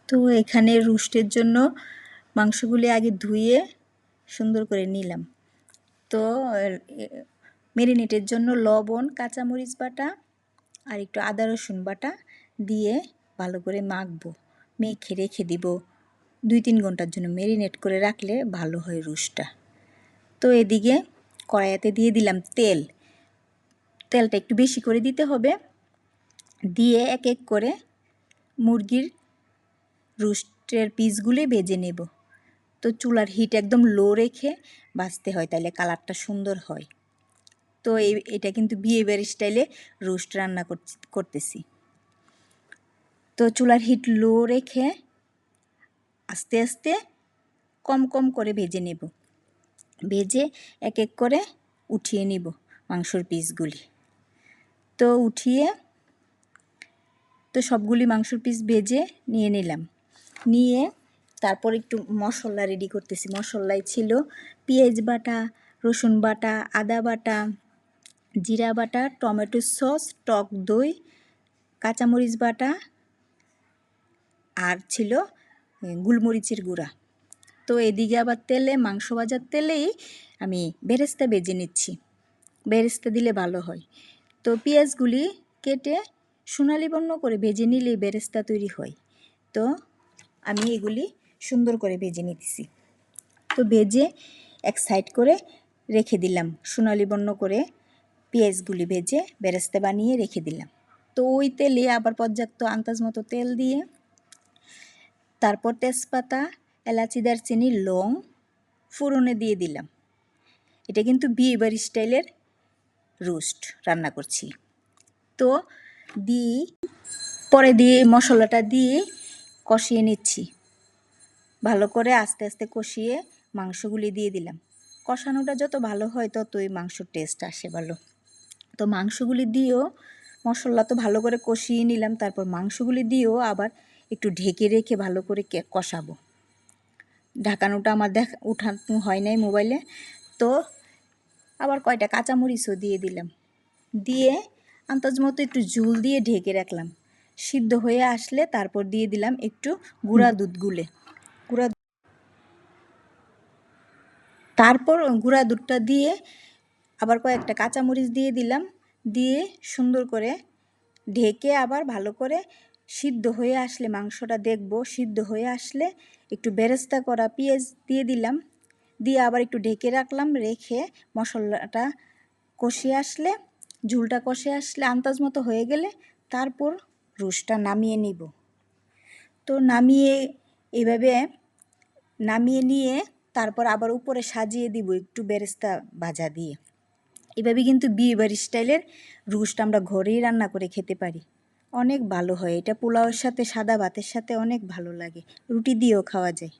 তো এখানে রোস্টের জন্য মাংসগুলি আগে ধুয়ে সুন্দর করে নিলাম। তো ম্যারিনেটের জন্য লবণ, কাঁচামরিচ বাটা আর একটু আদা রসুন বাটা দিয়ে ভালো করে মাখবো, মেখে রেখে দিব 2-3 ঘন্টার জন্য। ম্যারিনেট করে রাখলে ভালো হয় রোস্টটা। তো এদিকে কড়াইতে দিয়ে দিলাম তেল। তেলটা একটু বেশি করে দিতে হবে। দিয়ে এক এক করে মুরগির রোস্টের পিসগুলি ভেজে নেব। তো চুলার হিট একদম লো রেখে ভাজতে হয়, তাইলে কালারটা সুন্দর হয়। তো এটা কিন্তু বিয়েবাড়ি স্টাইলে রোস্ট রান্না করতেছি। তো চুলার হিট লো রেখে আস্তে আস্তে কম কম করে ভেজে নেব। ভেজে এক এক করে উঠিয়ে নিব মাংসর পিসগুলি। তো উঠিয়ে সবগুলি মাংসর পিস ভেজে নিয়ে নিলাম। নিয়ে তারপর একটু মশলা রেডি করতেছি। মশলায় ছিল পেঁয়াজ বাটা, রসুন বাটা, আদা বাটা, জিরা বাটা, টমেটো সস, টক দই, কাঁচামরিচ বাটা আর ছিল গোলমরিচের গুঁড়া। তো এদিকে আবার তেলে, মাংস ভাজার তেলেই আমি বেরেস্তা ভেজে নিচ্ছি। বেরেস্তা দিলে ভালো হয়। তো পেঁয়াজগুলি কেটে সোনালি বর্ণ করে ভেজে নিলেই বেরেস্তা তৈরি হয়। তো আমি এগুলি সুন্দর করে ভেজে নিতেছি। তো ভেজে এক সাইড করে রেখে দিলাম। সোনালি বর্ণ করে পেঁয়াজগুলি ভেজে বেরেস্তা বানিয়ে রেখে দিলাম। তো ওই তেলে আবার পর্যাপ্ত আন্দাজ মতো তেল দিয়ে তারপর তেজপাতা, এলাচি, দারচিনি, লং ফোড়নে দিয়ে দিলাম। এটা কিন্তু বিয়েবাড়ি স্টাইলের রোস্ট রান্না করছি। তো পরে দিয়ে মশলাটা দিয়ে কষিয়ে নিচ্ছি। ভালো করে আস্তে আস্তে কষিয়ে মাংসগুলি দিয়ে দিলাম। কষানোটা যত ভালো হয় ততই মাংসর টেস্ট আসে ভালো। তো মাংসগুলি দিয়েও মশলা তো ভালো করে কষিয়ে নিলাম। তারপর মাংসগুলি দিয়েও আবার একটু ঢেকে রেখে ভালো করে কষাবো। ঢাকানোটা আমার উঠানো হয় নাই মোবাইলে। তো আবার কয়টা কাঁচামরিচও দিয়ে দিলাম। দিয়ে আন্দাজ মতো একটু ঝোল দিয়ে ঢেকে রাখলাম। সিদ্ধ হয়ে আসলে তারপর দিয়ে দিলাম একটু গুঁড়া দুধ গুলে। তারপর গুঁড়া দুধটা দিয়ে আবার কয়েকটা কাঁচামরিচ দিয়ে দিলাম। দিয়ে সুন্দর করে ঢেকে আবার ভালো করে সিদ্ধ হয়ে আসলে মাংসটা দেখব। সিদ্ধ হয়ে আসলে একটু বেরেস্তা করা পেঁয়াজ দিয়ে দিলাম। দিয়ে আবার একটু ঢেকে রাখলাম। রেখে মশলাটা কষিয়ে আসলে, ঝোলটা কষে আসলে আন্দাজ মতো হয়ে গেলে তারপর রোস্টটা নামিয়ে নিব। তো এভাবে নামিয়ে নিয়ে তারপর আবার উপরে সাজিয়ে দিব একটু বেরেস্তা ভাজা দিয়ে। এভাবে কিন্তু বিয়েবাড়ি স্টাইলের রোস্ট আমরা ঘরেই রান্না করে খেতে পারি। অনেক ভালো হয় এটা। পোলাওয়ের সাথে, সাদা ভাতের সাথে অনেক ভালো লাগে। রুটি দিয়েও খাওয়া যায়।